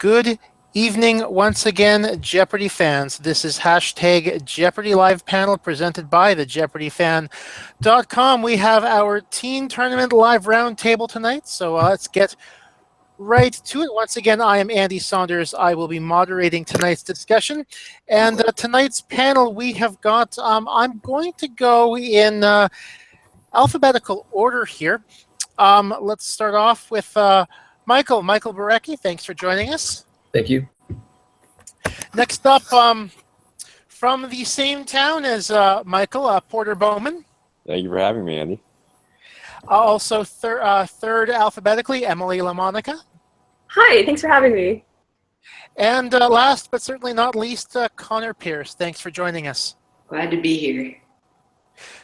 Good evening once again, Jeopardy fans. This is hashtag Jeopardy Live Panel presented by the JeopardyFan.com. We have our teen tournament live roundtable tonight, so let's get right to it. Once again, I am Andy Saunders. I will be moderating tonight's discussion. And tonight's panel, we have got, I'm going to go in alphabetical order here. Let's start off with Michael Borecki. Thanks for joining us. Thank you. Next up, from the same town as Michael, Porter Bowman. Thank you for having me, Andy. Also, third alphabetically, Emily Lamonica. Hi, thanks for having me. And last but certainly not least, Connor Pierce. Thanks for joining us. Glad to be here.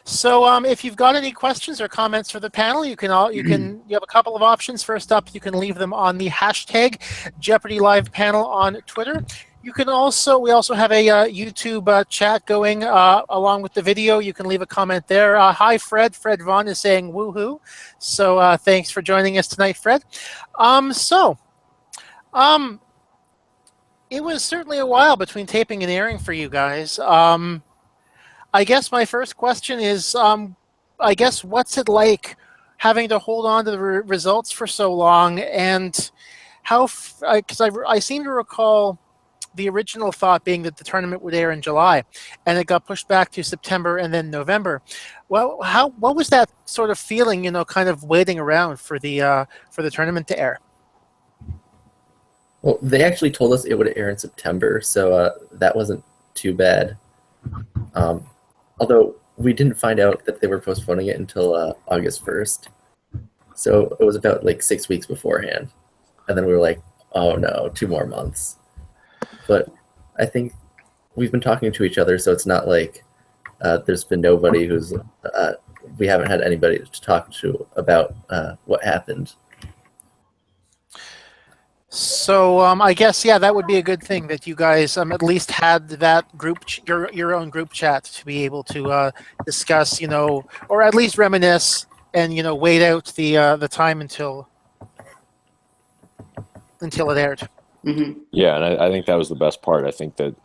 So if you've got any questions or comments for the panel, you have a couple of options. First up, you can leave them on the hashtag Jeopardy Live Panel on Twitter. You can also, we also have a YouTube chat going along with the video. You can leave a comment there. Hi, Fred. Fred Vaughn is saying woohoo. So thanks for joining us tonight, Fred. It was certainly a while between taping and airing for you guys. I guess my first question is, I guess, what's it like having to hold on to the results for so long, and how, because I seem to recall the original thought being that the tournament would air in July, and it got pushed back to September and then November. Well, what was that sort of feeling, kind of waiting around for the tournament to air? Well, they actually told us it would air in September, so that wasn't too bad. Although we didn't find out that they were postponing it until August 1st. So it was about like 6 weeks beforehand. And then we were like, oh no, 2 more months. But I think we've been talking to each other, so it's not like there's been nobody who's, we haven't had anybody to talk to about what happened. So I guess, yeah, that would be a good thing that you guys at least had that group, your own group chat to be able to discuss, or at least reminisce and, wait out the time until it aired. Mm-hmm. Yeah, and I think that was the best part. I think that,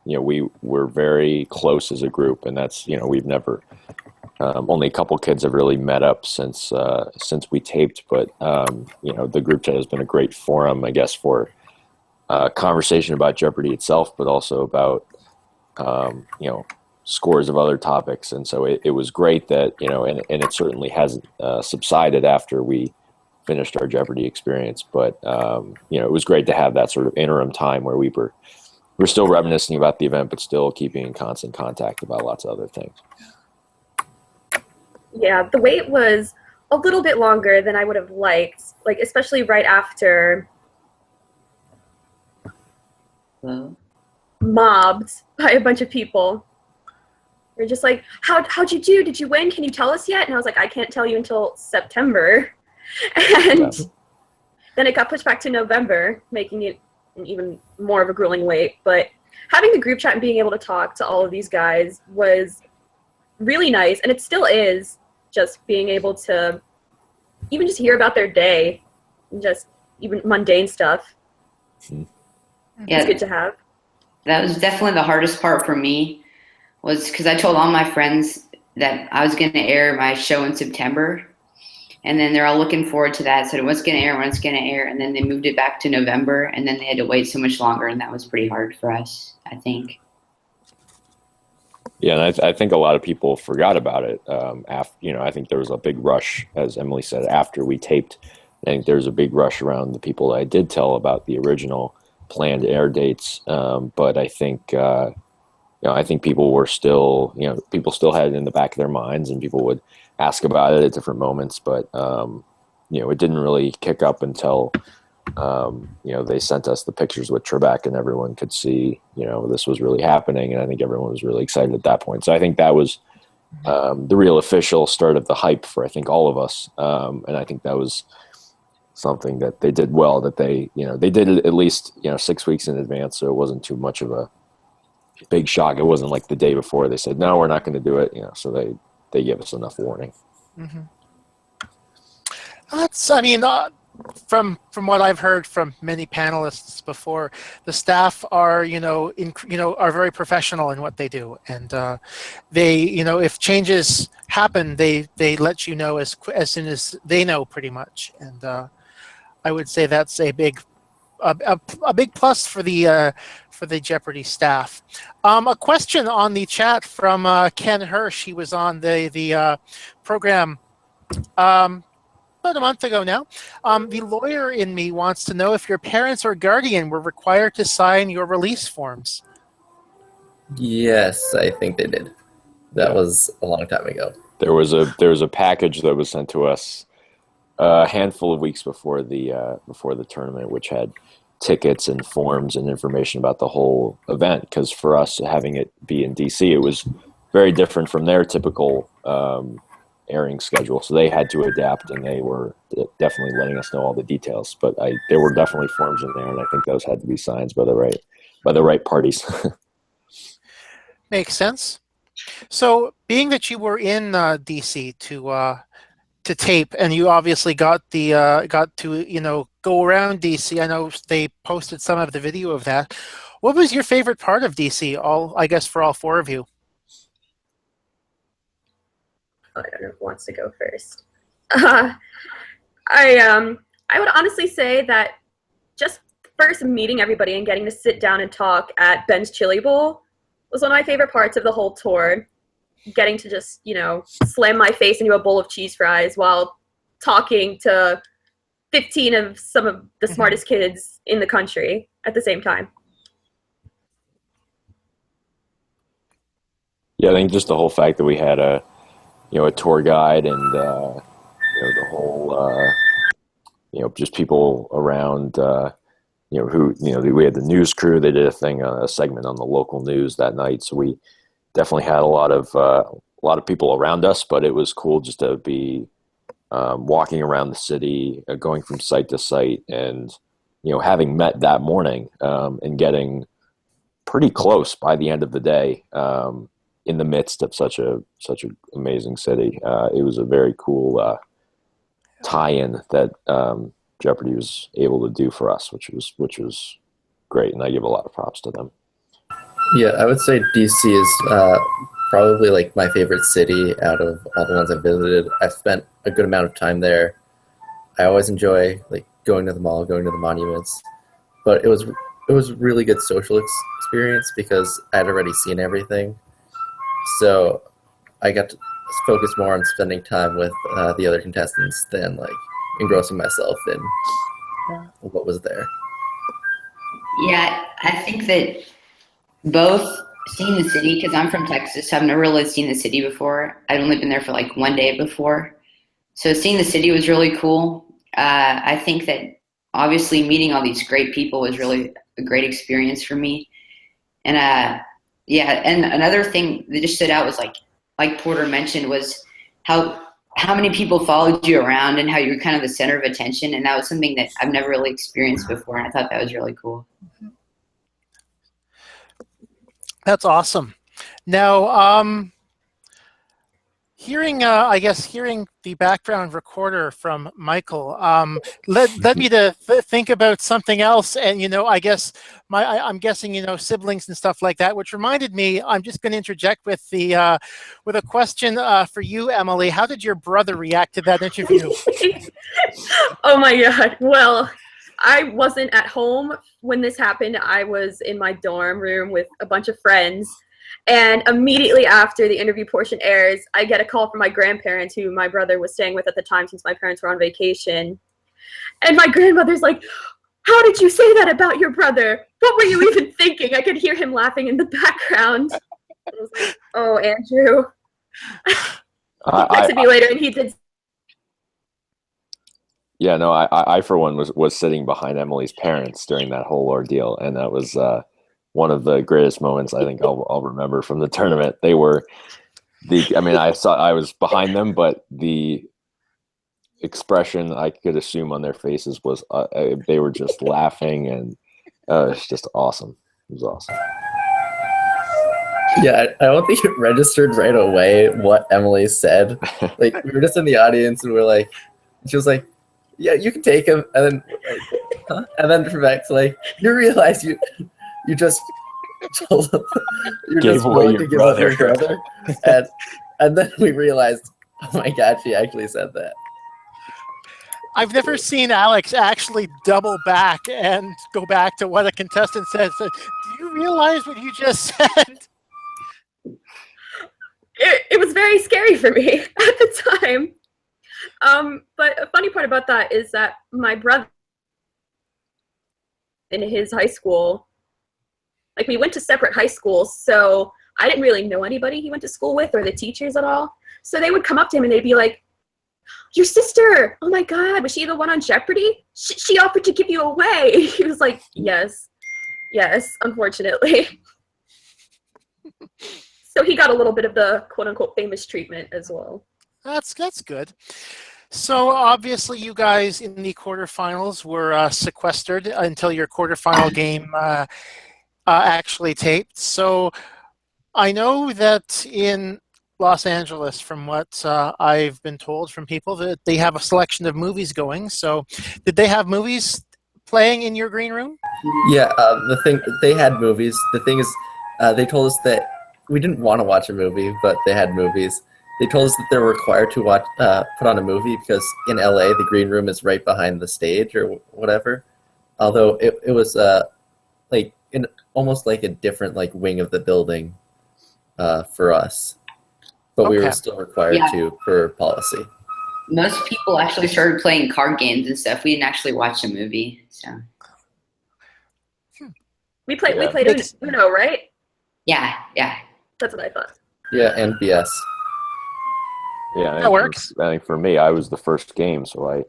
we were very close as a group, and that's, we've never, only a couple kids have really met up since we taped, but the group chat has been a great forum, I guess, for conversation about Jeopardy itself, but also about scores of other topics. And so it was great that and it certainly hasn't subsided after we finished our Jeopardy experience, but it was great to have that sort of interim time where we're still reminiscing about the event, but still keeping in constant contact about lots of other things. Yeah, the wait was a little bit longer than I would have liked, like especially right after mobbed by a bunch of people. They're just like, how'd you do? Did you win? Can you tell us yet? And I was like, I can't tell you until September. And then it got pushed back to November, making it an even more of a grueling wait. But having the group chat and being able to talk to all of these guys was really nice, and it still is. Just being able to even just hear about their day, and just even mundane stuff. Yeah, it's good to have. That was definitely the hardest part for me, was because I told all my friends that I was going to air my show in September, and then they're all looking forward to that. So what's going to air, when it's going to air, and then they moved it back to November, and then they had to wait so much longer, and that was pretty hard for us, I think. Yeah, and I think a lot of people forgot about it. I think there was a big rush, as Emily said, after we taped. I think there was a big rush around the people that I did tell about the original planned air dates. But I think, I think people were still, people still had it in the back of their minds, and people would ask about it at different moments. But it didn't really kick up until they sent us the pictures with Trebek, and everyone could see, this was really happening. And I think everyone was really excited at that point. So I think that was the real official start of the hype for, I think, all of us. And I think that was something that they did well, that they did it at least, 6 weeks in advance. So it wasn't too much of a big shock. It wasn't like the day before they said, no, we're not going to do it. So they gave us enough warning. Mm-hmm. That's, from what I've heard from many panelists before, the staff are are very professional in what they do, and they if changes happen, they let you know as soon as they know, pretty much. And I would say that's a big plus for the Jeopardy staff. A question on the chat from Ken Hirsch. He was on the program about a month ago now. The lawyer in me wants to know if your parents or guardian were required to sign your release forms. Yes, I think they did. That was a long time ago. There was a package that was sent to us a handful of weeks before the tournament, which had tickets and forms and information about the whole event. Because for us, having it be in DC, it was very different from their typical airing schedule, so they had to adapt, and they were definitely letting us know all the details. But there were definitely forms in there, and I think those had to be signed by the right parties. Makes sense. So, being that you were in DC to tape, and you obviously got to go around DC. I know they posted some of the video of that. What was your favorite part of DC? I guess for all four of you. I don't know who wants to go first. I would honestly say that just first meeting everybody and getting to sit down and talk at Ben's Chili Bowl was one of my favorite parts of the whole tour. Getting to just, slam my face into a bowl of cheese fries while talking to 15 of some of the smartest kids in the country at the same time. Yeah, I think just the whole fact that we had a tour guide and the whole just people around we had the news crew. They did a segment on the local news that night, so we definitely had a lot of people around us. But it was cool just to be walking around the city, going from site to site, and having met that morning and getting pretty close by the end of the day. In the midst of such an amazing city. It was a very cool tie-in that Jeopardy was able to do for us, which was great, and I give a lot of props to them. Yeah, I would say DC is probably like my favorite city out of all the ones I've visited. I've spent a good amount of time there. I always enjoy like going to the mall, going to the monuments, but it was a really good social experience because I'd already seen everything. So I got to focus more on spending time with the other contestants than like engrossing myself in what was there. Yeah, I think that both seeing the city, because I'm from Texas, so I've never really seen the city before. I'd only been there for like one day before. So seeing the city was really cool. I think that obviously meeting all these great people was really a great experience for me. And yeah, and another thing that just stood out was like Porter mentioned was how many people followed you around and how you were kind of the center of attention, and that was something that I've never really experienced before, and I thought that was really cool. That's awesome. Now, hearing the background recorder from Michael led me to think about something else, and I guess I'm guessing siblings and stuff like that, which reminded me. I'm just going to interject with a question for you, Emily. How did your brother react to that interview? Oh my God! Well, I wasn't at home when this happened. I was in my dorm room with a bunch of friends. And immediately after the interview portion airs, I get a call from my grandparents, who my brother was staying with at the time since my parents were on vacation. And my grandmother's like, "How did you say that about your brother? What were you even thinking?" I could hear him laughing in the background. I was like, "Oh, Andrew." He texted me later, and he did. Yeah, no, I for one was sitting behind Emily's parents during that whole ordeal, and that was one of the greatest moments I think I'll remember from the tournament. They were I was behind them, but the expression I could assume on their faces was they were just laughing, and it's just awesome. It was awesome. Yeah, I don't think it registered right away what Emily said. Like, we were just in the audience, and she was like, yeah, you can take him, and then huh? And then Rebecca's like, you realize you just told him you're Gave just away willing your to give up your brother. brother, and then we realized, oh my God, she actually said that. I've never seen Alex actually double back and go back to what a contestant said. So, do you realize what you just said? It was very scary for me at the time. But a funny part about that is that my brother in his high school, like we went to separate high schools, so I didn't really know anybody he went to school with or the teachers at all. So they would come up to him and they'd be like, your sister, oh my God, was she the one on Jeopardy? She offered to give you away. He was like, yes, unfortunately. So he got a little bit of the quote unquote famous treatment as well. That's good. So obviously you guys in the quarterfinals were sequestered until your quarterfinal game actually taped. So I know that in Los Angeles, from what I've been told from people, that they have a selection of movies going. So did they have movies playing in your green room? Yeah, they had movies. The thing is, they told us that we didn't want to watch a movie, but they had movies. They told us that they were required to watch, put on a movie because in LA the green room is right behind the stage or whatever. Although it was like in almost like a different like wing of the building for us, but we were still required to per policy. Most people actually started playing card games and stuff. We didn't actually watch a movie, so. We played Uno, right? Yeah. That's what I thought. Yeah, and BS. Yeah, that works. I think for me, I was the first game, so I,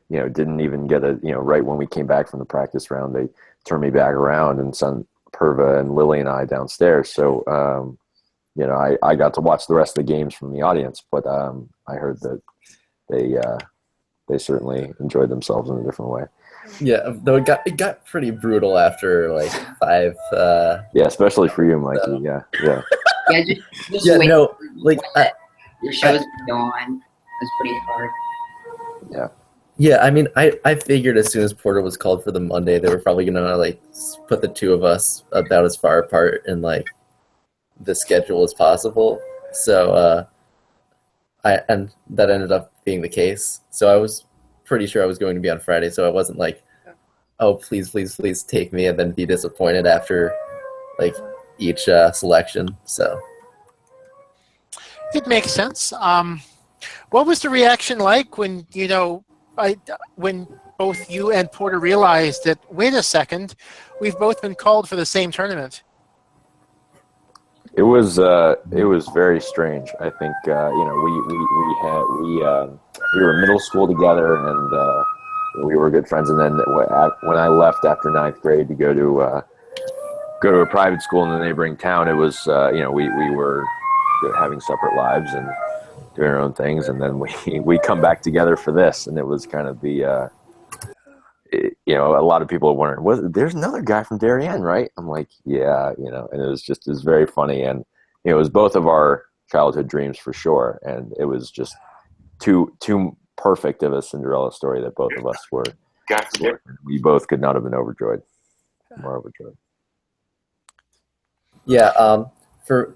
didn't even get right when we came back from the practice round, they turned me back around and sent Perva and Lily and I downstairs. So, I got to watch the rest of the games from the audience, but I heard that they certainly enjoyed themselves in a different way. Yeah, though it got pretty brutal after like 5. Yeah, especially for you, Mikey. Yeah. Yeah, just wait. No, like your show's go on. It's pretty hard. Yeah. Yeah, I mean, I figured as soon as Porter was called for the Monday, they were probably gonna like put the two of us about as far apart in like the schedule as possible. So, and that ended up being the case. So I was pretty sure I was going to be on Friday. So I wasn't like, oh, please take me, and then be disappointed after like each selection. So it makes sense. What was the reaction like when when both you and Porter realized that, wait a second, we've both been called for the same tournament? It was very strange. I think we were in middle school together, and we were good friends. And then when I left after 9th grade to go to a private school in the neighboring town, it was we were having separate lives and doing our own things, and then we come back together for this, and it was kind of the a lot of people are wondering, there's another guy from Darien, right? I'm like, yeah, and it was very funny, and it was both of our childhood dreams for sure, and it was just too perfect of a Cinderella story that both of us were. We both could not have been more overjoyed. Yeah, for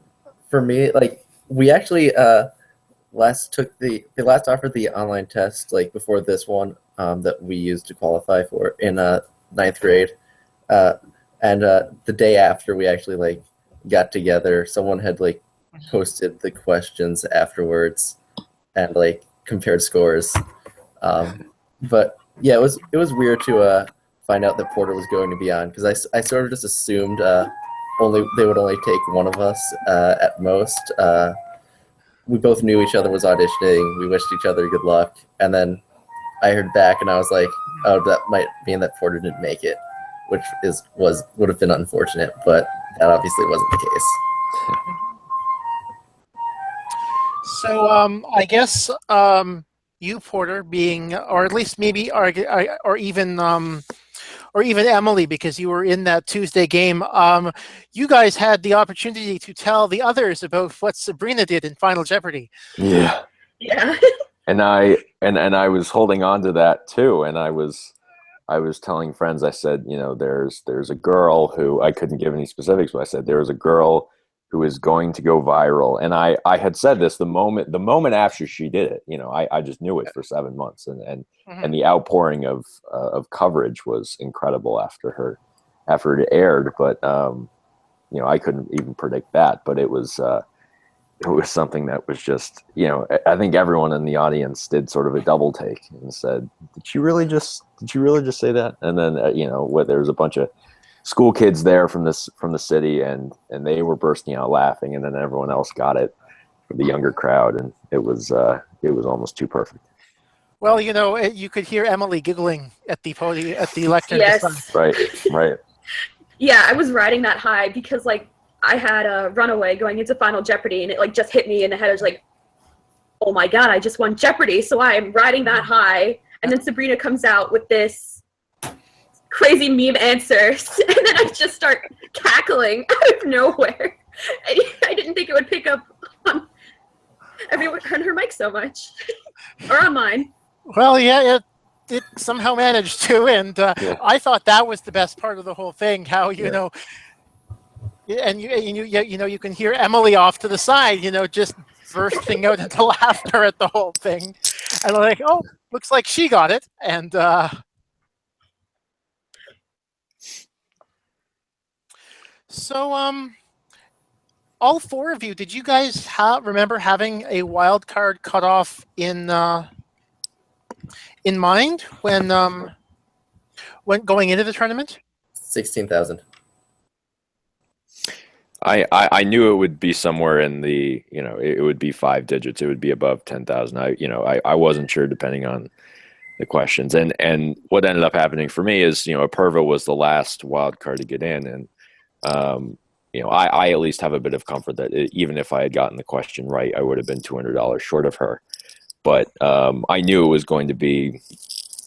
me, like we actually last offered the online test like before this one that we used to qualify for in 9th grade, and the day after we actually like got together, someone had like posted the questions afterwards and like compared scores, but yeah, it was weird to find out that Porter was going to be on, because I sort of just assumed they would only take one of us at most. We both knew each other was auditioning. We wished each other good luck, and then I heard back, and I was like, "Oh, that might mean that Porter didn't make it," which would have been unfortunate, but that obviously wasn't the case. So I guess you, Porter, being, or at least maybe, or even Emily, because you were in that Tuesday game, you guys had the opportunity to tell the others about what Sabrina did in Final Jeopardy. Yeah. Yeah. And I was holding on to that too, and I was telling friends, I said, there's a girl who, I couldn't give any specifics, but I said there's a girl who is going to go viral. And I had said this the moment after she did it. I just knew it for 7 months, and the outpouring of coverage was incredible after it aired. But I couldn't even predict that. But it was something that was just, I think everyone in the audience did sort of a double take and said, did you really just say that? And then, there was a bunch of school kids there from the city, and they were bursting out laughing, and then everyone else got it, the younger crowd, and it was almost too perfect. Well, you could hear Emily giggling at the podium, at the lectern. Yes. Right. Yeah, I was riding that high because, I had a runaway going into Final Jeopardy, and it, just hit me in the head. I was like, oh my God, I just won Jeopardy. So I am riding that high. And then Sabrina comes out with this crazy meme answers. And then I just start cackling out of nowhere. I didn't think it would pick up on everyone on her mic so much. Or on mine. Well, yeah, it somehow managed to. And I thought that was the best part of the whole thing, how, and you can hear Emily off to the side, just bursting out into laughter at the whole thing, and I'm like, oh, looks like she got it. And so all four of you, did you guys remember having a wild card cutoff in mind when going into the tournament? 16,000. I knew it would be somewhere in the, it would be 5 digits. It would be above 10,000. I wasn't sure depending on the questions. And what ended up happening for me is, Aperva was the last wild card to get in. And, I at least have a bit of comfort that even if I had gotten the question right, I would have been $200 short of her. But I knew it was going to be,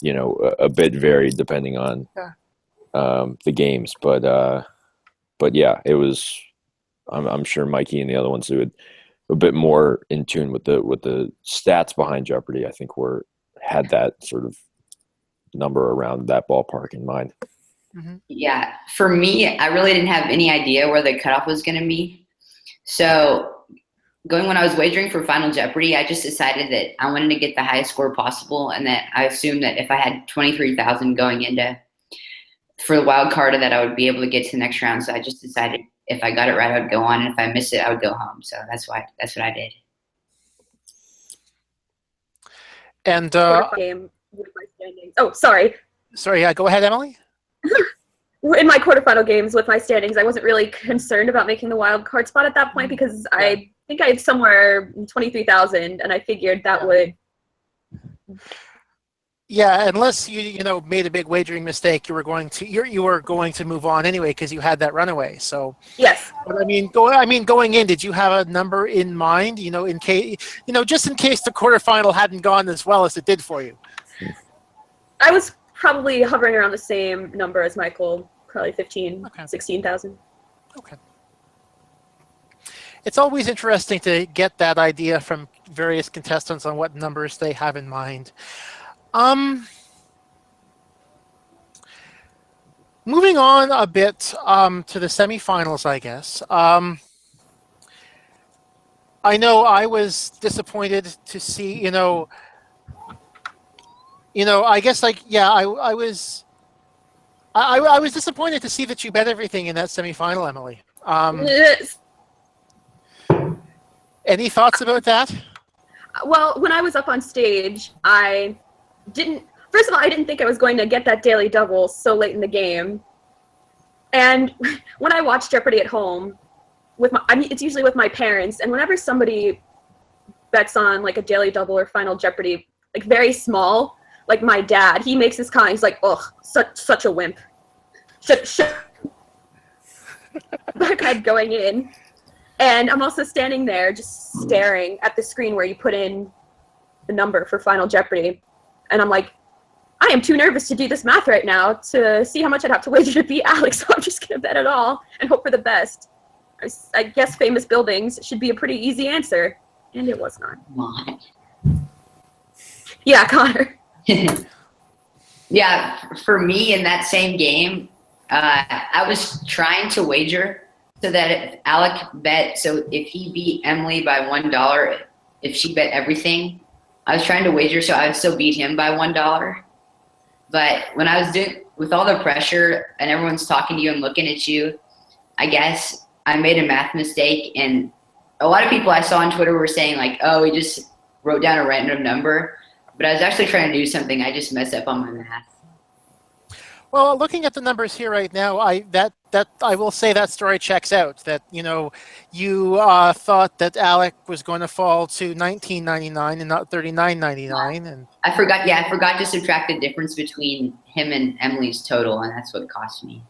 a bit varied depending on the games. But yeah, it was. I'm sure Mikey and the other ones who had a bit more in tune with the stats behind Jeopardy, I think had that sort of number around that ballpark in mind. Mm-hmm. Yeah, for me, I really didn't have any idea where the cutoff was going to be. So when I was wagering for Final Jeopardy, I just decided that I wanted to get the highest score possible, and that I assumed that if I had 23,000 going into for the wild card, that I would be able to get to the next round. So I just decided if I got it right, I would go on, and if I missed it, I would go home. So that's what I did. And game with my standings. Oh, sorry. Sorry, yeah, go ahead, Emily. In my quarterfinal games with my standings, I wasn't really concerned about making the wild card spot at that point because I think I had somewhere 23,000, and I figured that would. Yeah, unless you made a big wagering mistake, you were going to move on anyway because you had that runaway. So yes. But going in, did you have a number in mind? In case just in case the quarterfinal hadn't gone as well as it did for you. I was probably hovering around the same number as Michael, probably 16,000. Okay. It's always interesting to get that idea from various contestants on what numbers they have in mind. Moving on a bit to the semifinals, I guess. I know I was disappointed to see, I guess I was disappointed to see that you bet everything in that semifinal, Emily. Yes. Any thoughts about that? Well, when I was up on stage, first of all, I didn't think I was going to get that daily double so late in the game. And when I watch Jeopardy at home, it's usually with my parents, and whenever somebody bets on a daily double or Final Jeopardy, very small, like my dad, he makes this comment, he's like, ugh, such a wimp. Like I'm going in. And I'm also standing there just staring at the screen where you put in the number for Final Jeopardy. And I'm like, I am too nervous to do this math right now to see how much I'd have to wager to beat Alex, so I'm just going to bet it all and hope for the best. I guess famous buildings should be a pretty easy answer, and it was not. Yeah, Connor. Yeah, for me in that same game, I was trying to wager so that if Alec bet, so if he beat Emily by $1, if she bet everything, I was trying to wager so I would still beat him by $1. But when I was doing, with all the pressure and everyone's talking to you and looking at you, I guess I made a math mistake. And a lot of people I saw on Twitter were saying like, oh, he just wrote down a random number. But I was actually trying to do something. I just messed up on my math. Well, looking at the numbers here right now, I will say that story checks out. That you thought that Alec was going to fall to $19.99 and not $39.99, and I forgot. Yeah, I forgot to subtract the difference between him and Emily's total, and that's what cost me.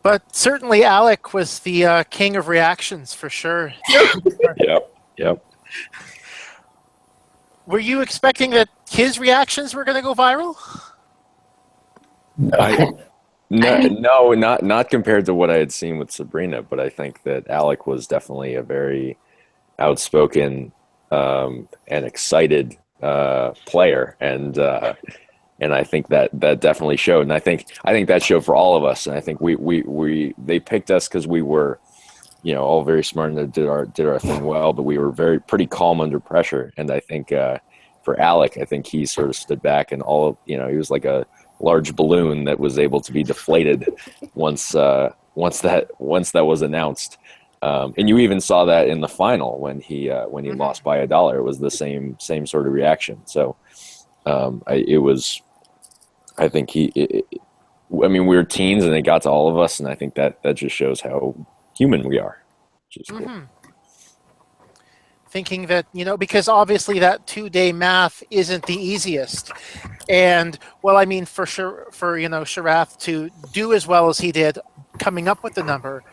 but certainly Alec was the king of reactions for sure. Yep. Were you expecting that his reactions were going to go viral? No, not compared to what I had seen with Sabrina, but I think that Alec was definitely a very outspoken and excited player, and I think that definitely showed, and I think that showed for all of us, and I think they picked us because we were, all very smart and did our thing well, but we were pretty calm under pressure. And I think for Alec, I think he sort of stood back and he was like a large balloon that was able to be deflated once that was announced. And you even saw that in the final when he lost by $1. It was the same sort of reaction. So we were teens and it got to all of us, and I think that just shows how human we are, which is cool. Thinking that, because obviously that 2-day math isn't the easiest. And, for sure, for, Sharath to do as well as he did coming up with the number.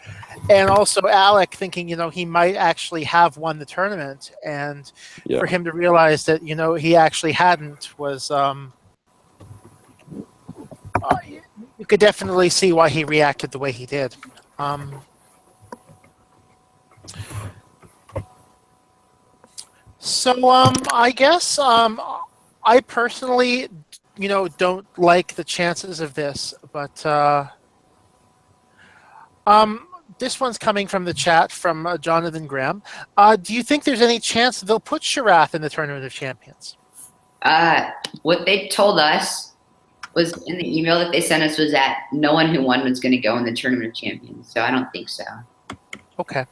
And also Alec thinking, he might actually have won the tournament. And for him to realize that, he actually hadn't was, you could definitely see why he reacted the way he did. So I guess I personally, don't like the chances of this, but this one's coming from the chat from Jonathan Graham. Do you think there's any chance they'll put Sharath in the Tournament of Champions? What they told us was in the email that they sent us was that no one who won was going to go in the Tournament of Champions, so I don't think so. Okay.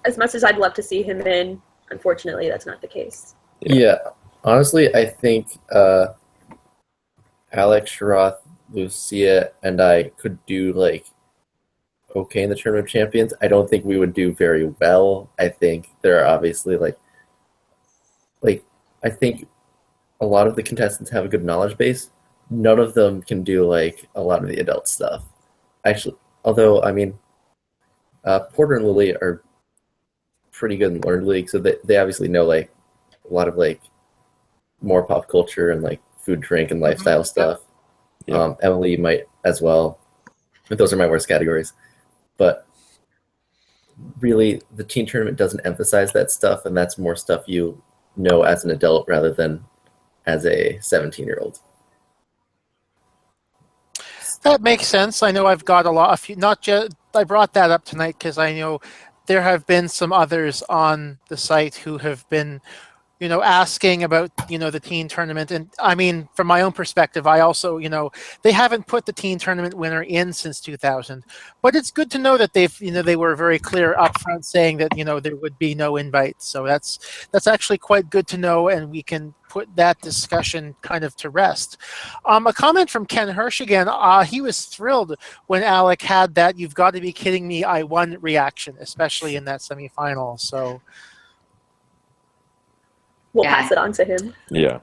As much as I'd love to see him in, unfortunately, that's not the case. Yeah. Honestly, I think Alex, Sharath, Lucia, and I could do, okay in the Tournament of Champions. I don't think we would do very well. I think there are obviously, I think a lot of the contestants have a good knowledge base. None of them can do, a lot of the adult stuff. Actually, although, Porter and Lily are pretty good in Learned League, so they obviously know a lot of more pop culture and food, drink, and lifestyle stuff. Yeah. Emily might as well. But those are my worst categories. But really, the teen tournament doesn't emphasize that stuff, and that's more stuff you know as an adult rather than as a 17-year-old. That makes sense. I know I've got a few. Not just I brought that up tonight because I know there have been some others on the site who have been, asking about, the teen tournament. And from my own perspective, I also, they haven't put the teen tournament winner in since 2000. But it's good to know that they were very clear upfront saying that, there would be no invite. So that's actually quite good to know, and we can put that discussion kind of to rest. A comment from Ken Hirsch again. He was thrilled when Alec had that "you've got to be kidding me, I won" reaction, especially in that semifinal. So we'll pass it on to him. Yeah.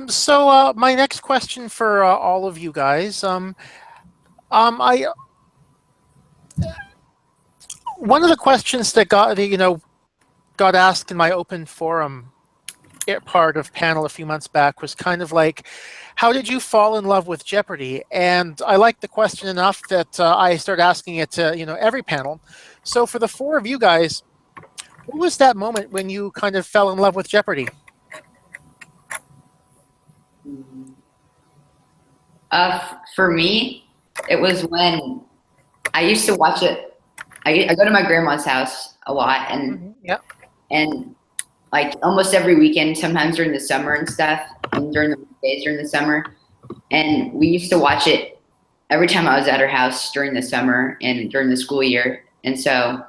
So my next question for all of you guys. One of the questions that got asked in my open forum part of panel a few months back was kind of like, how did you fall in love with Jeopardy? And I liked the question enough that I started asking it to every panel. So for the four of you guys, what was that moment when you kind of fell in love with Jeopardy? For me, it was when I used to watch it. I go to my grandma's house a lot, and and like almost every weekend, sometimes during the summer and stuff, and during the days during the summer, and we used to watch it every time I was at her house during the summer and during the school year. And so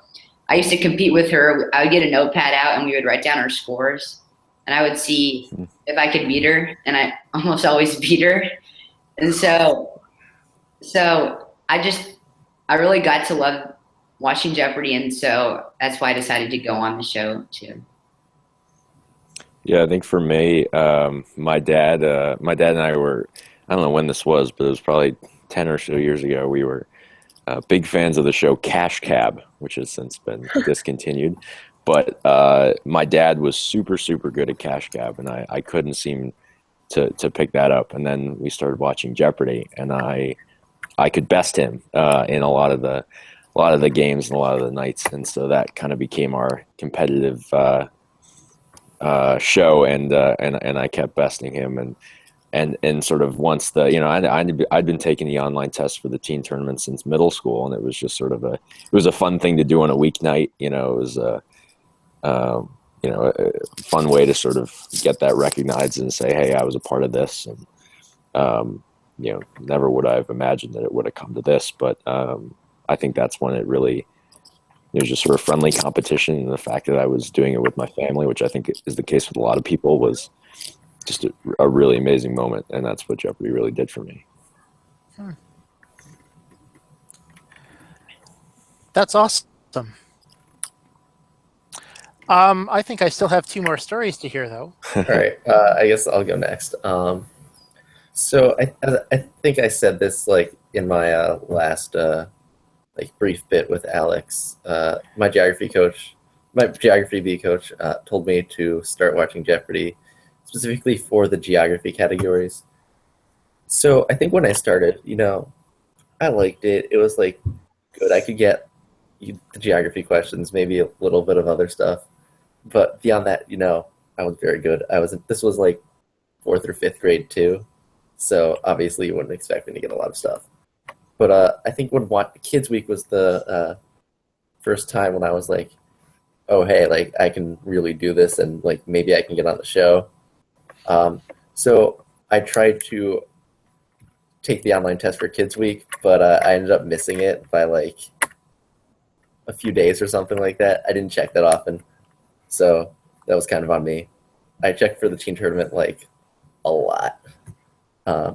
I used to compete with her. I would get a notepad out and we would write down our scores, and I would see if I could beat her, and I almost always beat her. And so I really got to love watching Jeopardy, and so that's why I decided to go on the show too. Yeah, I think for me, my dad and I were, I don't know when this was, but it was probably 10 or so years ago. We were big fans of the show Cash Cab, which has since been discontinued. But my dad was super, super good at Cash Cab, and I couldn't seem to pick that up. And then we started watching Jeopardy, and I could best him in a lot of the games and a lot of the nights, and so that kind of became our competitive show, and I kept besting him, and sort of once I'd been taking the online test for the teen tournament since middle school, and it was just sort of it was a fun thing to do on a weeknight. It was a fun way to sort of get that recognized and say, hey, I was a part of this, and never would I have imagined that it would have come to this, but I think that's when it really, there's just sort of friendly competition, and the fact that I was doing it with my family, which I think is the case with a lot of people, was just a really amazing moment, and that's what Jeopardy really did for me. That's awesome. I think I still have two more stories to hear, though. All right, I guess I'll go next. So I think I said this in my last brief bit with Alex. My geography B coach told me to start watching Jeopardy specifically for the geography categories. So I think when I started, I liked it. It was good. I could get the geography questions, maybe a little bit of other stuff, but beyond that, I was very good. This was fourth or fifth grade too, so obviously you wouldn't expect me to get a lot of stuff. But I think when Kids Week was the first time when I was oh hey, I can really do this, and maybe I can get on the show. So I tried to take the online test for Kids Week, but I ended up missing it by a few days or something like that. I didn't check that often, so that was kind of on me. I checked for the teen tournament a lot.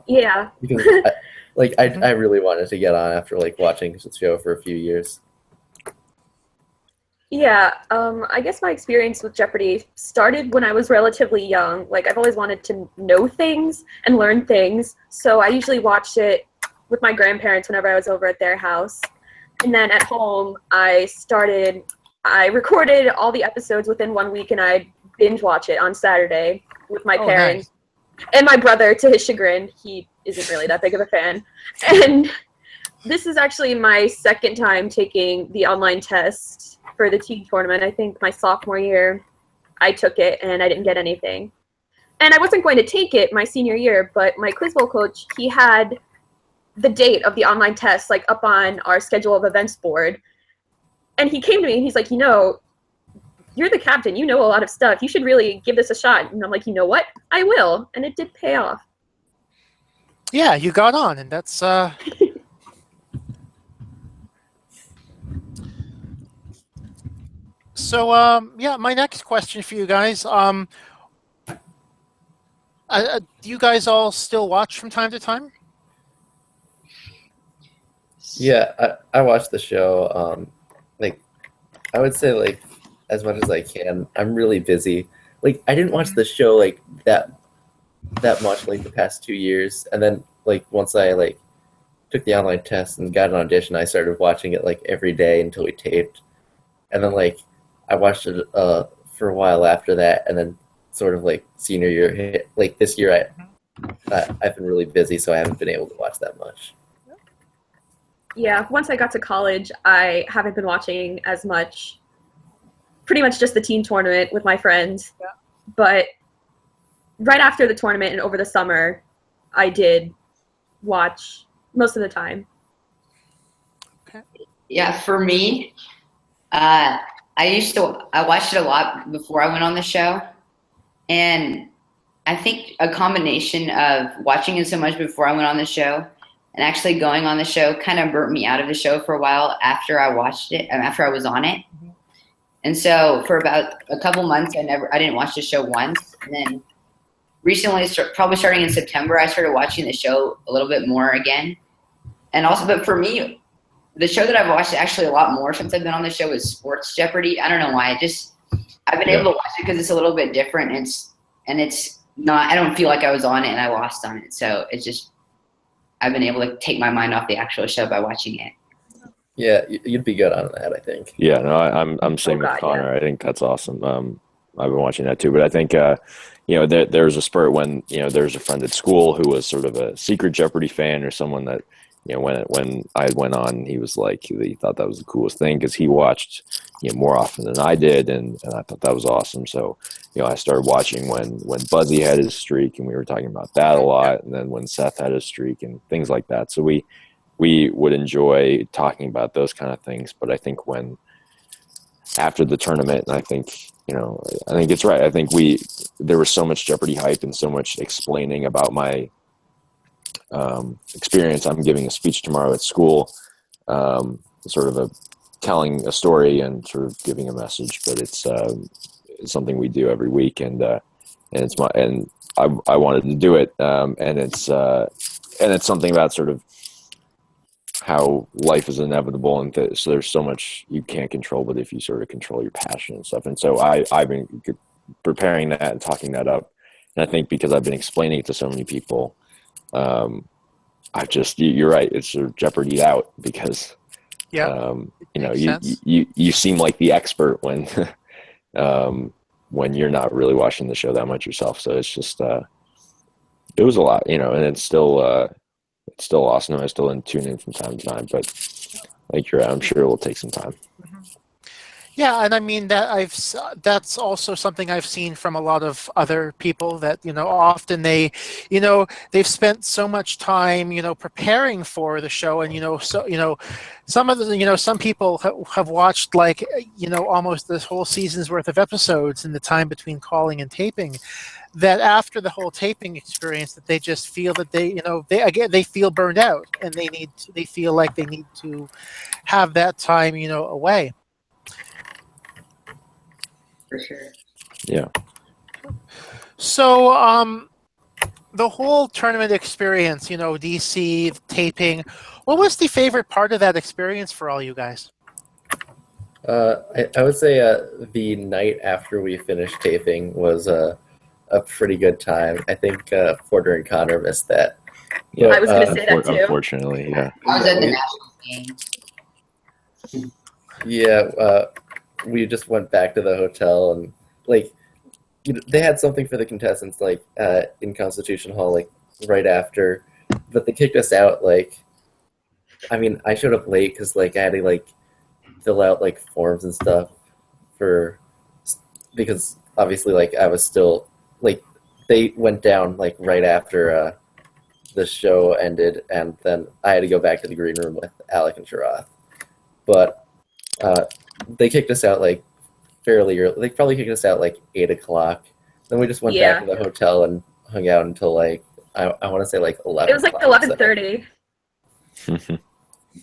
Yeah. Because I really wanted to get on after watching the show for a few years. Yeah, I guess my experience with Jeopardy started when I was relatively young. I've always wanted to know things and learn things, so I usually watched it with my grandparents whenever I was over at their house. And then at home, I recorded all the episodes within 1 week, and I binge watch it on Saturday with my parents. Nice. And my brother, to his chagrin. He isn't really that big of a fan. And this is actually my second time taking the online test for the teen tournament. I think my sophomore year, I took it, and I didn't get anything. And I wasn't going to take it my senior year, but my quiz bowl coach, he had the date of the online test up on our schedule of events board, and he came to me and he's like, you're the captain, you know a lot of stuff, you should really give this a shot. And I'm like, you know what, I will. And it did pay off. Yeah, you got on, and that's so my next question for you guys, do you guys all still watch from time to time? Yeah, I watch the show. I would say as much as I can. I'm really busy. I didn't watch the show that much the past 2 years, and then once I took the online test and got an audition, I started watching it every day until we taped, and then I watched it for a while after that, and then sort of like senior year hit. Like this year, I've been really busy, so I haven't been able to watch that much. Yeah, once I got to college, I haven't been watching as much. Pretty much just the teen tournament with my friends. Yeah. But right after the tournament and over the summer, I did watch most of the time. Yeah, for me, I watched it a lot before I went on the show. And I think a combination of watching it so much before I went on the show and actually going on the show kind of burnt me out of the show for a while after I watched it, after I was on it. Mm-hmm. And so for about a couple months, I didn't watch the show once. And then recently, probably starting in September, I started watching the show a little bit more again. And also, but for me, the show that I've watched actually a lot more since I've been on the show is Sports Jeopardy. I don't know why. I've been able to watch it because it's a little bit different. And it's not, I don't feel like I was on it and I lost on it. So it's just, I've been able to take my mind off the actual show by watching it. Yeah, you'd be good on that, I think. Yeah, no, I'm same with Connor. Yeah. I think that's awesome. I've been watching that too, but I think there's a spurt when there's a friend at school who was sort of a secret Jeopardy fan, or someone that when I went on, he was like, he thought that was the coolest thing because he watched more often than I did, and I thought that was awesome. So I started watching when Buzzy had his streak, and we were talking about that a lot, and then when Seth had his streak and things like that. So we would enjoy talking about those kind of things. But I think after the tournament, and I think it's right. I think there was so much Jeopardy hype and so much explaining about my experience. I'm giving a speech tomorrow at school, sort of telling a story and sort of giving a message, but it's something we do every week, and I wanted to do it, and it's something about sort of how life is inevitable, and so there's so much you can't control, but if you sort of control your passion and stuff. And so I've been preparing that and talking that up, and I think because I've been explaining it to so many people, you're right, it's sort of Jeopardy'd out because you seem like the expert when when you're not really watching the show that much yourself. So it's just it was a lot, and it's still awesome. I still tune in from time to time, but I'm sure it will take some time. Yeah, and I mean that's also something I've seen from a lot of other people that often they've spent so much time preparing for the show, and some of the some people have watched almost this whole season's worth of episodes in the time between calling and taping, that after the whole taping experience that they just feel that they feel burned out, and they feel like they need to have that time away. For sure. Yeah. So, the whole tournament experience, DC taping, what was the favorite part of that experience for all you guys? I would say the night after we finished taping was a pretty good time. I think Porter and Connor missed that. Yeah, I was going to say that too. Unfortunately, yeah. I was at the national game. Yeah, we just went back to the hotel, and they had something for the contestants in Constitution Hall right after, but they kicked us out. I showed up late because I had to fill out forms and stuff because obviously I was still they went down right after the show ended, and then I had to go back to the green room with Alec and Sharath, but they kicked us out fairly early. They probably kicked us out 8 o'clock. Then we just went back to the hotel and hung out until I want to say 11. It was 11:30.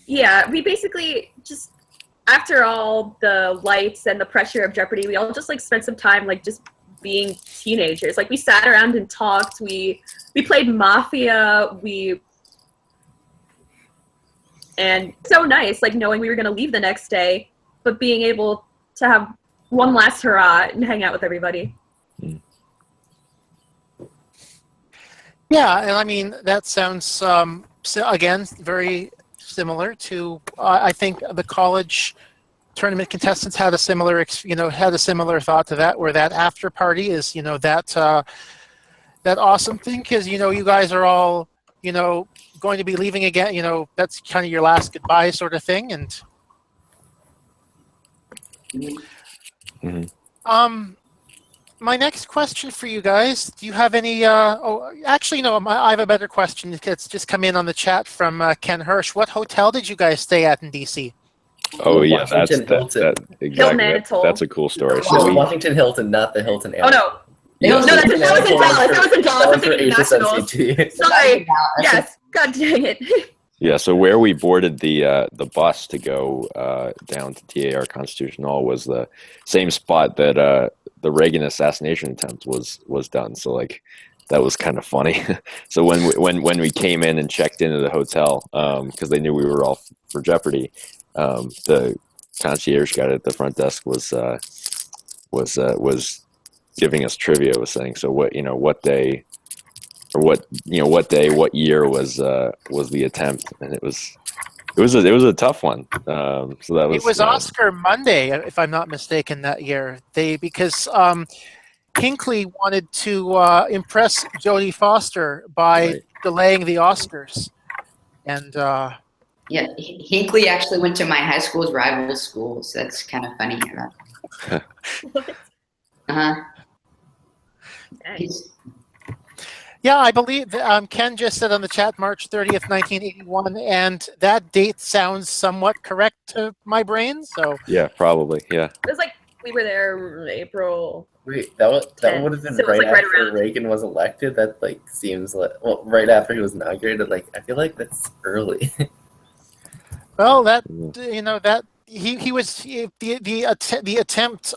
Yeah, we basically just, after all the lights and the pressure of Jeopardy, we all just spent some time just being teenagers. We sat around and talked. We played Mafia. And so nice, knowing we were going to leave the next day, but being able to have one last hurrah and hang out with everybody. Yeah, and I mean, that sounds, again, very similar to, I think, the college tournament contestants had a similar, had a similar thought to that, where that after party is, that awesome thing, because you guys are all, going to be leaving again. That's kind of your last goodbye sort of thing, and. Mm-hmm. My next question for you guys, do you have any, actually, no, I have a better question. It's just come in on the chat from Ken Hirsch. What hotel did you guys stay at in DC? Oh, yeah, Washington Hilton. Exactly. That's a cool story. So Washington Hilton, not the Hilton Air. Oh, no. Yeah, No, that was in Dallas. That was in Dallas. I'm thinking Nationals. Sorry. Yes. God dang it. Yeah, so where we boarded the bus to go down to TAR Constitution Hall was the same spot that the Reagan assassination attempt was done. So like that was kind of funny. So when we came in and checked into the hotel, because they knew we were all for Jeopardy, the concierge guy at the front desk was giving us trivia. Was saying, so what day, or what year was the attempt, and it was a tough one. So that was. It was Oscar Monday, if I'm not mistaken, that year. Because Hinckley wanted to impress Jodie Foster by delaying the Oscars, and. Yeah, Hinckley actually went to my high school's rival school, so that's kind of funny. Yeah, I believe Ken just said on the chat March 30th, 1981, and that date sounds somewhat correct to my brain. So yeah, probably, yeah. It was like we were there April. Wait, that would have been right after Reagan was elected. That seems like right after he was inaugurated. I feel like that's early. Well, that he was the attempt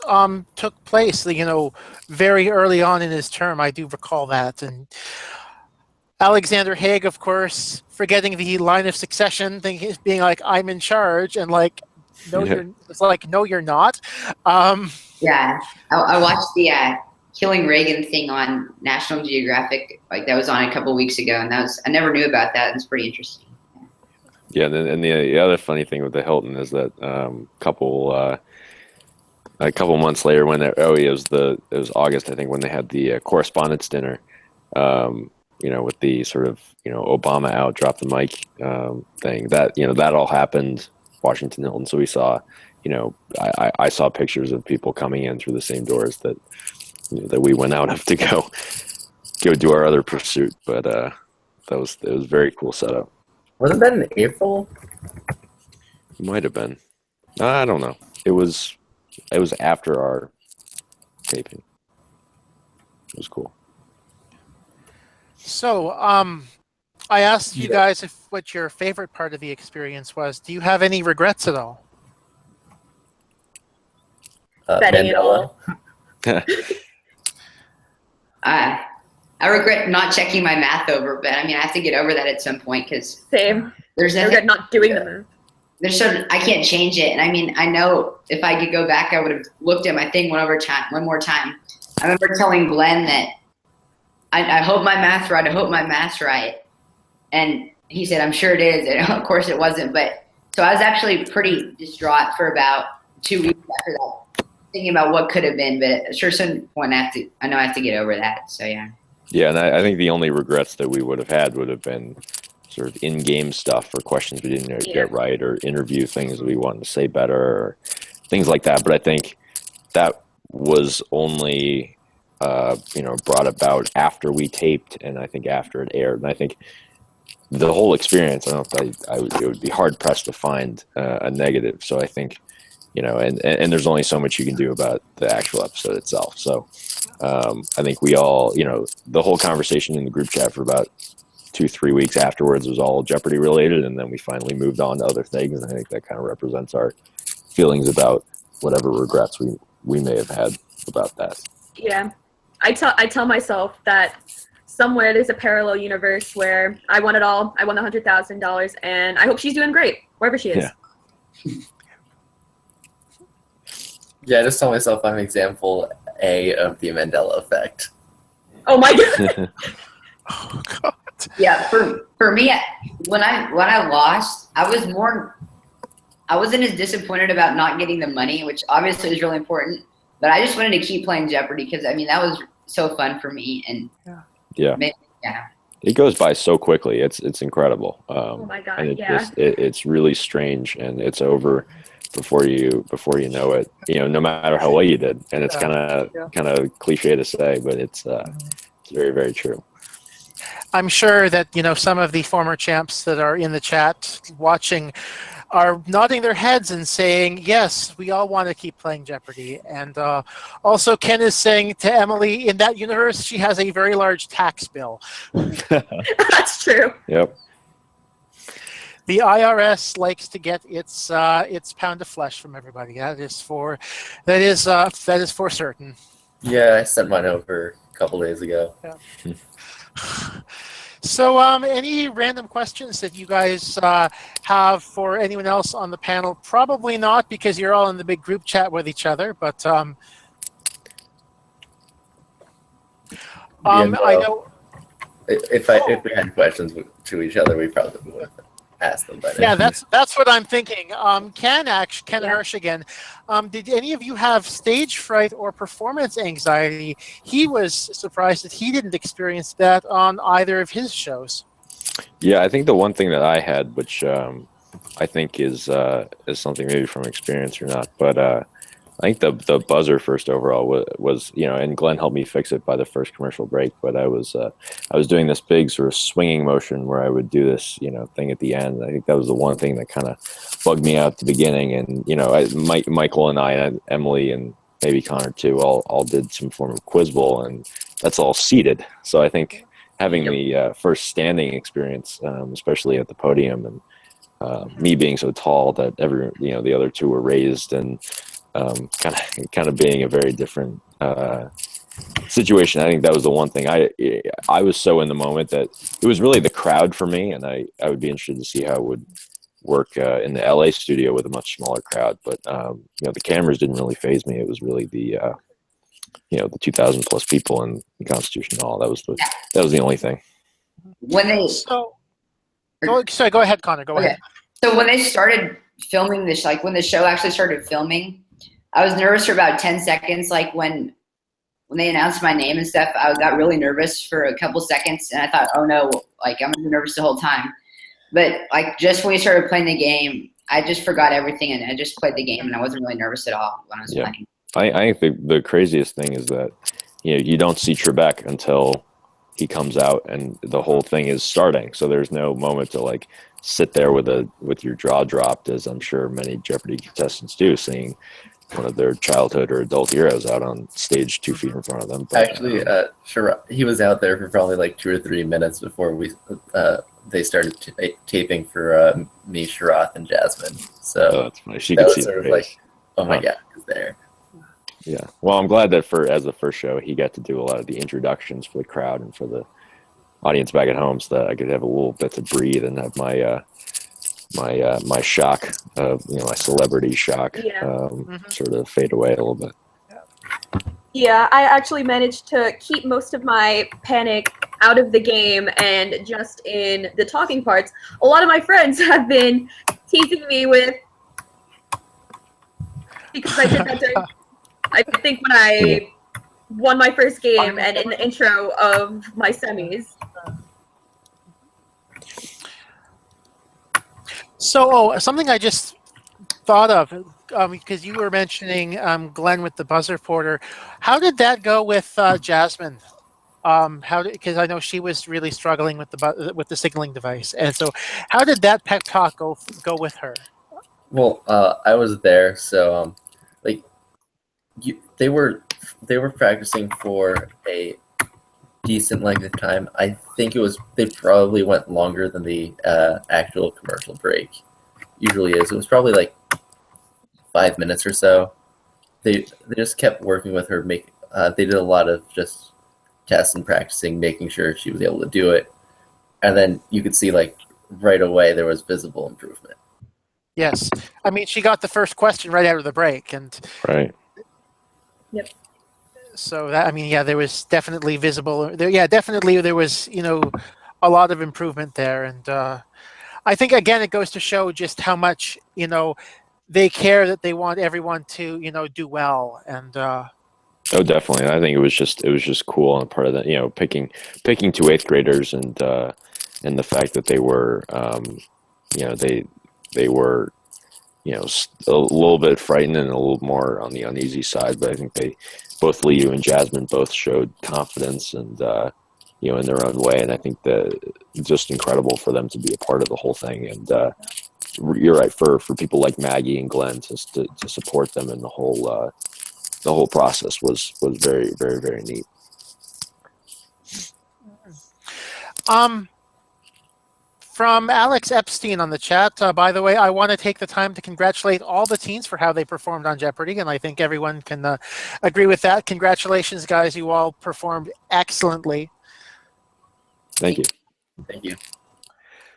took place very early on in his term. I do recall that, and Alexander Haig, of course, forgetting the line of succession thing, being like, "I'm in charge," and no, you're not. Yeah, I watched the Killing Reagan thing on National Geographic. That was on a couple weeks ago, and I never knew about that. It's pretty interesting. Yeah, and the other funny thing with the Hilton is that a couple months later, when it was August, I think, when they had the correspondence dinner, with the sort of Obama out, drop the mic thing, that all happened Washington Hilton. So we saw, I saw pictures of people coming in through the same doors that that we went out of to go do our other pursuit. But it was a very cool setup. Wasn't that in April? It might have been. I don't know. It was after our taping. It was cool. So, I asked you guys what your favorite part of the experience was. Do you have any regrets at all? Betting it all. I regret not checking my math over, but I have to get over that at some point because same. There's I regret not doing the math. I can't change it, and I know if I could go back, I would have looked at my thing one more time. I remember telling Glenn that I hope my math's right. I hope my math's right, and he said, "I'm sure it is." And of course, it wasn't. But so I was actually pretty distraught for about 2 weeks after that, thinking about what could have been. But at some point, I know I have to get over that. So yeah. Yeah, and I think the only regrets that we would have had would have been sort of in-game stuff or questions we didn't get right, or interview things we wanted to say better, or things like that. But I think that was only brought about after we taped, and I think after it aired. And I think the whole experience, I don't know if it would be hard pressed to find a negative. So I think, and there's only so much you can do about the actual episode itself. So I think we all, the whole conversation in the group chat for about 2-3 weeks afterwards was all Jeopardy related, and then we finally moved on to other things. And I think that kind of represents our feelings about whatever regrets we may have had about that. Yeah, I tell myself that somewhere there's a parallel universe where I won it all. I won the $100,000, and I hope she's doing great wherever she is. Yeah. Yeah, I just tell myself I'm example A of the Mandela effect. Oh my god. Oh god. Yeah, for me, when I lost, I I wasn't as disappointed about not getting the money, which obviously is really important. But I just wanted to keep playing Jeopardy because I mean that was so fun for me. And Yeah. yeah. It goes by so quickly. It's incredible. Oh my God, And yeah. it's really strange, and it's over before you know it. No matter how well you did, and it's kind of cliche to say, but it's very, very true. I'm sure that some of the former champs that are in the chat watching are nodding their heads and saying, yes, we all want to keep playing Jeopardy. And also Ken is saying to Emily, in that universe, she has a very large tax bill. That's true. Yep. The IRS likes to get its pound of flesh from everybody. That is for certain. Yeah, I sent mine over a couple days ago. Yeah. So, any random questions that you guys have for anyone else on the panel? Probably not, because you're all in the big group chat with each other. But I know if we had questions to each other, we probably would ask them. But yeah, that's what I'm Ken Hirsch again. Did any of you have stage fright or performance anxiety? He was surprised that he didn't experience that on either of his shows. Yeah, I think the one thing that I had, which I think is something maybe from experience or not, but I think the buzzer first overall was and Glenn helped me fix it by the first commercial break. But I was doing this big sort of swinging motion where I would do this thing at the end. I think that was the one thing that kind of bugged me out at the beginning. And Michael and I and Emily and maybe Connor too all did some form of quiz bowl, and that's all seated. So I think having the first standing experience, especially at the podium, and me being so tall that the other two were raised, and kind of being a very different situation. I think that was the one thing I was so in the moment that it was really the crowd for me, and I would be interested to see how it would work in the LA studio with a much smaller crowd. But the cameras didn't really faze me. It was really the 2,000 plus people in the Constitution Hall. That was the only thing. When they go ahead, Connor. Go ahead. So when they started filming this, like when the show actually started filming, I was nervous for about 10 seconds. Like when they announced my name and stuff, I got really nervous for a couple seconds, and I thought, oh no, like I'm gonna be nervous the whole time. But like just when we started playing the game, I just forgot everything and I just played the game, and I wasn't really nervous at all when I was playing. I think the craziest thing is that you don't see Trebek until he comes out and the whole thing is starting. So there's no moment to like sit there with your jaw dropped, as I'm sure many Jeopardy contestants do, seeing one of their childhood or adult heroes out on stage 2 feet in front of them. But, actually, he was out there for probably like 2 or 3 minutes before they started taping for me, Sharath, and Jasmine. So that's funny. She that could was see sort the of face. like, oh my God, he's there. Yeah. Well, I'm glad that as the first show, he got to do a lot of the introductions for the crowd and for the audience back at home, so that I could have a little bit to breathe and have my my shock, my celebrity shock, sort of fade away a little bit. Yeah, I actually managed to keep most of my panic out of the game and just in the talking parts. A lot of my friends have been teasing me with, because I did that during, I think when I won my first game and in the intro of my semis. So, something I just thought of, because you were mentioning Glenn with the buzzer porter. How did that go with Jasmine? Because I know she was really struggling with the signaling device, and so how did that pep talk go with her? Well, I was there, so they were practicing for a decent length of time. I think they probably went longer than the actual commercial break usually is. It was probably like 5 minutes or so. They just kept working with her. They did a lot of just tests and practicing, making sure she was able to do it, and then you could see like right away there was visible improvement. Yes, I mean she got the first question right out of the break, and right. Yep. So that, there was definitely visible. There was a lot of improvement there, and I think again it goes to show just how much they care, that they want everyone to do well. And oh, definitely. I think it was just cool on the part of that, picking two 8th graders, and the fact that they were they were a little bit frightened and a little more on the uneasy side, but I think both Liu and Jasmine both showed confidence and in their own way, and I think that just incredible for them to be a part of the whole thing. And you're right, for people like Maggie and Glenn to support them in the whole process was very, very, very neat. From Alex Epstein on the chat, by the way, I want to take the time to congratulate all the teens for how they performed on Jeopardy, and I think everyone can agree with that. Congratulations, guys. You all performed excellently. Thank you. Thank you.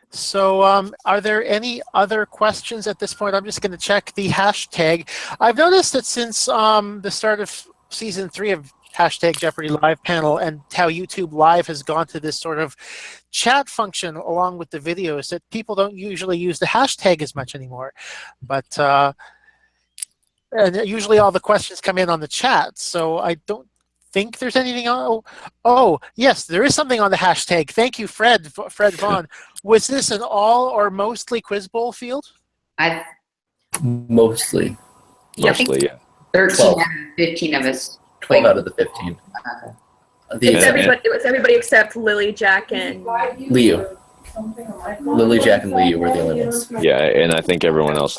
So are there any other questions at this point? I'm just going to check the hashtag. I've noticed that since the start of season 3 of hashtag Jeopardy Live Panel, and how YouTube Live has gone to this sort of chat function along with the videos, that people don't usually use the hashtag as much anymore. But and usually all the questions come in on the chat, so I don't think there's anything on. Oh, yes, there is something on the hashtag. Thank you, Fred Vaughn. Was this an all or mostly Quiz Bowl field? Mostly. Mostly, yeah. 13 12. out of 15 of us. 12 out of the 15. It was everybody except Lily, Jack, and Liu. Lily, Jack, and Liu were the only ones. Yeah, and I think everyone else,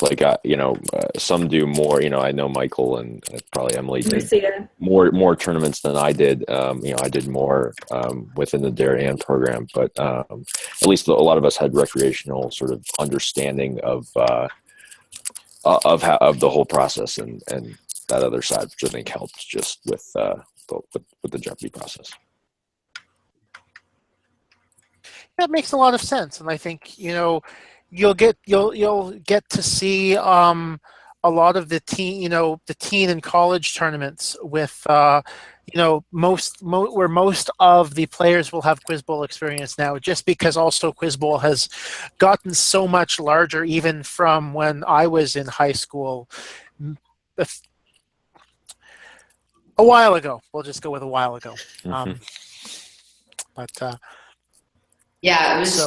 some do more. I know Michael and probably Emily did Lucia. more tournaments than I did. I did more within the Darien program, but at least a lot of us had recreational sort of understanding of the whole process and that other side, which I think helps just with the Jeopardy process. That makes a lot of sense, and I think you'll get to see a lot of the teen and college tournaments with where most of the players will have Quiz Bowl experience now, just because also Quiz Bowl has gotten so much larger, even from when I was in high school. A while ago. We'll just go with a while ago. Yeah, it was.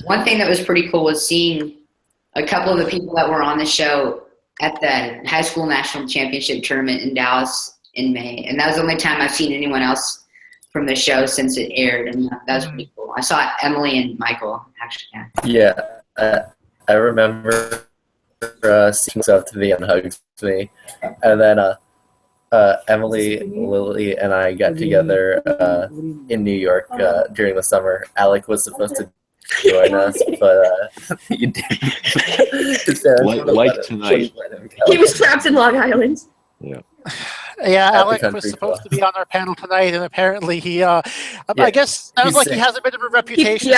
One thing that was pretty cool was seeing a couple of the people that were on the show at the high school national championship tournament in Dallas in May, and that was the only time I've seen anyone else from the show since it aired, and that was pretty cool. I saw Emily and Michael actually. Yeah, I remember seeing stuff to me and hugs to me, and then Emily, Lily, and I got together in New York during the summer. Alec was supposed to join us, but you didn't. Like tonight. He was trapped in Long Island. Yeah. Yeah, Alec was supposed to be on our panel tonight, and apparently he, I guess, sounds like he has a bit of a reputation.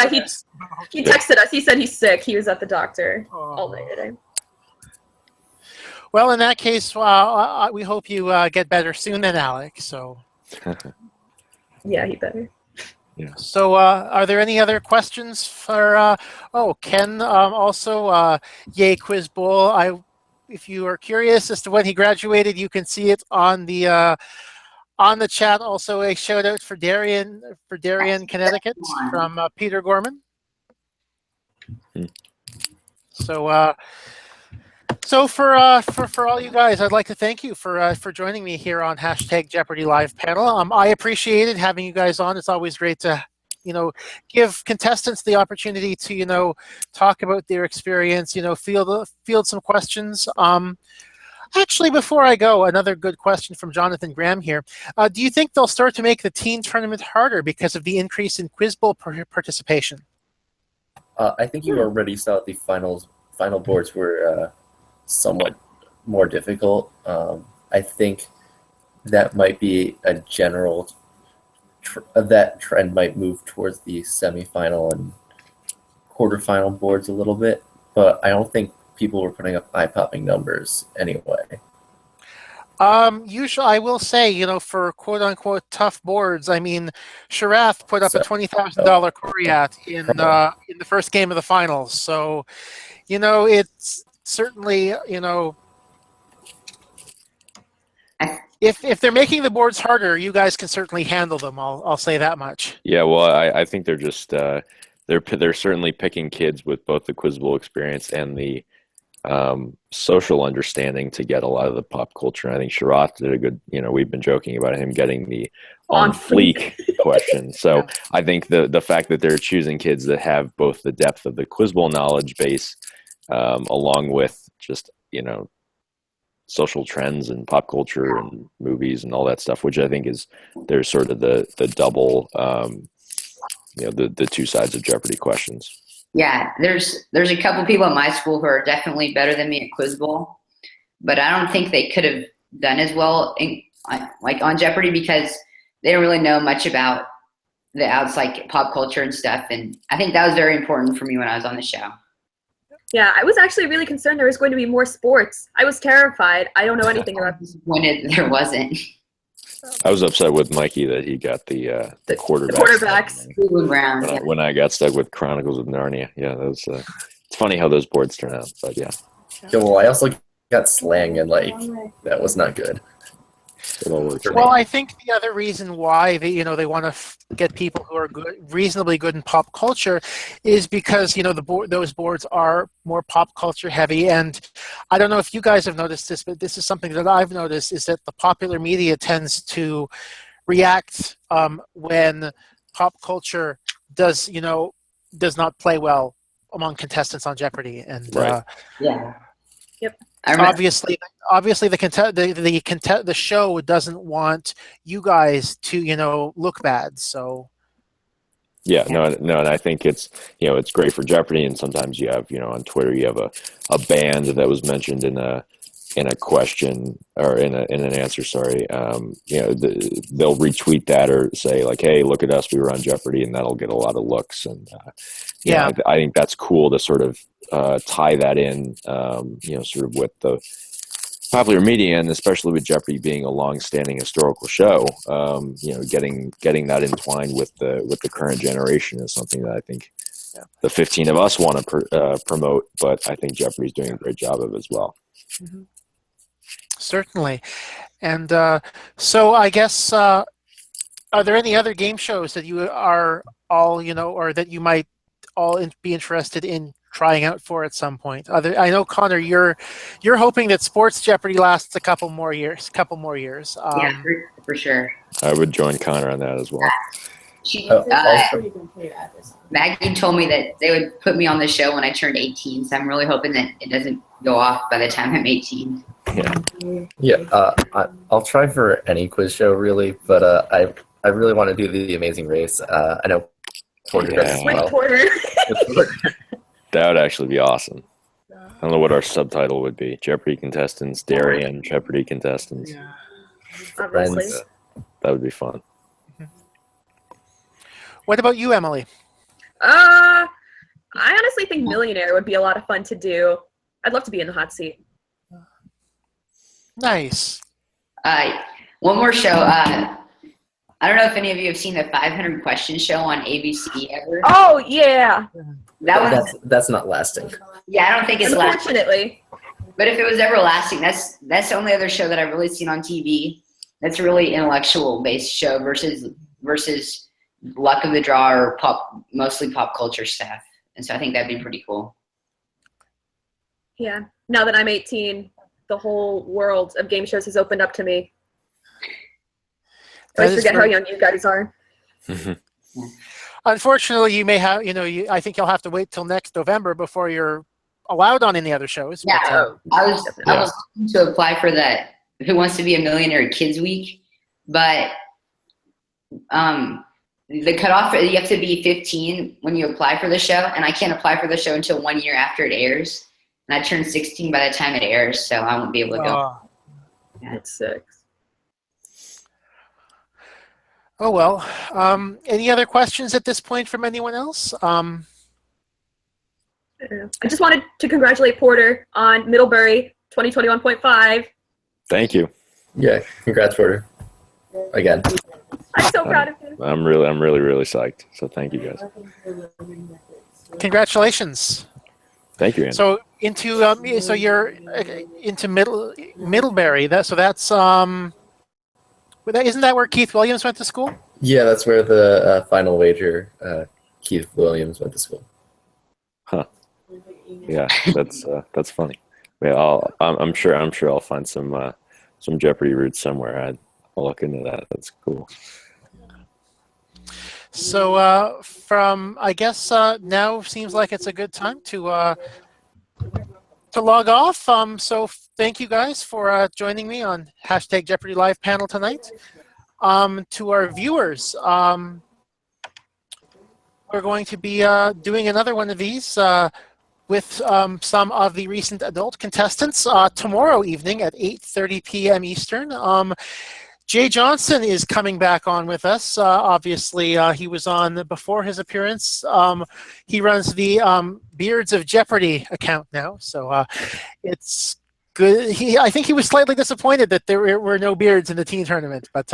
He texted us. He said he's sick. He was at the doctor all day today. Well, in that case, we hope you get better soon then, Alec. So. Yeah, he better. Yeah. So, are there any other questions for? Ken also, yay Quiz Bowl. If you are curious as to when he graduated, you can see it on the chat. Also, a shout out for Darien, Connecticut, from Peter Gorman. So for all you guys, I'd like to thank you for joining me here on hashtag Jeopardy Live Panel. I appreciated having you guys on. It's always great to give contestants the opportunity to talk about their experience. Field some questions. Actually, before I go, another good question from Jonathan Graham here. Do you think they'll start to make the teen tournament harder because of the increase in Quiz Bowl participation? I think you already saw the final boards were somewhat more difficult. I think that might be a general that trend might move towards the semifinal and quarterfinal boards a little bit, but I don't think people were putting up eye-popping numbers anyway. Usually, I will say, for quote unquote tough boards, I mean, Sharath put up a $20,000 Coriat in the first game of the finals. So, it's certainly, if they're making the boards harder, you guys can certainly handle them. I'll say that much. Yeah, well, I think they're just they're certainly picking kids with both the Quiz Bowl experience and the social understanding to get a lot of the pop culture. I think Sharath did a good, we've been joking about him getting the on fleek question. So yeah. I think the fact that they're choosing kids that have both the depth of the Quiz Bowl knowledge base along with just, social trends and pop culture and movies and all that stuff, which I think there's sort of the double, the two sides of Jeopardy questions. Yeah, there's a couple people at my school who are definitely better than me at Quiz Bowl, but I don't think they could have done as well on Jeopardy because they don't really know much about the outside pop culture and stuff. And I think that was very important for me when I was on the show. Yeah, I was actually really concerned there was going to be more sports. I was terrified. I don't know anything about this. Disappointed there wasn't. I was upset with Mikey that he got the quarterbacks. When I got stuck with Chronicles of Narnia. Yeah, that was it's funny how those boards turn out, but yeah. Yeah, well, I also got slang and that was not good. Well, I think the other reason why they want to get people who are reasonably good in pop culture is because those boards are more pop culture heavy, and I don't know if you guys have noticed this, but this is something that I've noticed is that the popular media tends to react when pop culture does not play well among contestants on Jeopardy, and right. Yeah. Yep. Obviously, the show doesn't want you guys to look bad. So yeah, no, and I think it's it's great for Jeopardy, and sometimes you have on Twitter you have a band that was mentioned in a question or in an answer. Sorry, they'll retweet that or say hey, look at us, we were on Jeopardy, and that'll get a lot of looks. And I think that's cool to sort of tie that in, sort of with the popular media, and especially with Jeopardy being a long-standing historical show, getting that entwined with the current generation is something that I think the 15 of us want to promote, but I think Jeopardy's doing a great job of as well. Mm-hmm. Certainly. And so I guess, are there any other game shows that you are all, or that you might all be interested in trying out for at some point? I know, Connor, you're hoping that Sports Jeopardy lasts a couple more years. Yeah, for sure. I would join Connor on that as well. Maggie told me that they would put me on the show when I turned 18, so I'm really hoping that it doesn't go off by the time I'm 18. Yeah. I'll try for any quiz show really, but I really want to do the Amazing Race. I know Porter does as well. Porter. That would actually be awesome. I don't know what our subtitle would be. Jeopardy contestants, Darien Jeopardy contestants. Yeah. Obviously. That would be fun. What about you, Emily? I honestly think Millionaire would be a lot of fun to do. I'd love to be in the hot seat. Nice. One more show. I don't know if any of you have seen the 500 Questions show on ABC ever. Oh, yeah. That's not lasting. Yeah, I don't think it's lasting. Unfortunately. But if it was ever lasting, that's the only other show that I've really seen on TV that's a really intellectual-based show versus luck of the draw or mostly pop culture stuff. And so I think that'd be pretty cool. Yeah. Now that I'm 18, the whole world of game shows has opened up to me. I always forget how young you guys are. Unfortunately, you may have, I think you'll have to wait till next November before you're allowed on any other shows. Yeah, I was looking to apply for that Who Wants to Be a Millionaire Kids Week, but the cutoff, you have to be 15 when you apply for the show, and I can't apply for the show until 1 year after it airs. And I turned 16 by the time it airs, so I won't be able to go. That's sick. Oh, well. Any other questions at this point from anyone else? I just wanted to congratulate Porter on Middlebury 2021.5. Thank you. Yeah, congrats, Porter. Again. I'm so proud of him. I'm really psyched. So thank you guys. Congratulations. Thank you, Andy. So so you're into Middlebury. Isn't that where Keith Williams went to school? Yeah, that's where the final wager, Keith Williams went to school. Huh. Yeah, that's funny. Yeah, I'm sure I'll find some Jeopardy roots somewhere. I'll look into that. That's cool. So I guess now seems like it's a good time to log off. So thank you guys for joining me on hashtag Jeopardy Live panel tonight. To our viewers, we're going to be doing another one of these with some of the recent adult contestants tomorrow evening at 8:30 p.m. Eastern. Jay Johnson is coming back on with us. Obviously, he was on before his appearance. He runs the Beards of Jeopardy account now, so it's good. I think he was slightly disappointed that there were no beards in the teen tournament, but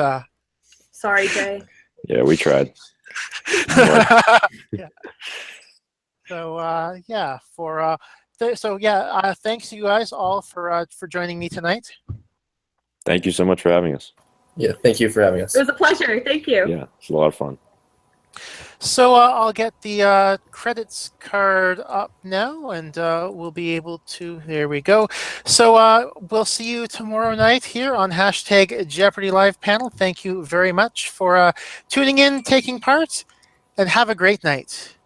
sorry, Jay. Yeah, we tried. Yeah. So thanks you guys all for joining me tonight. Thank you so much for having us. Yeah, thank you for having us. It was a pleasure. Thank you. Yeah, it's a lot of fun. So I'll get the credits card up now, and we'll be able to. There we go. So we'll see you tomorrow night here on hashtag Jeopardy Live panel. Thank you very much for tuning in, taking part, and have a great night.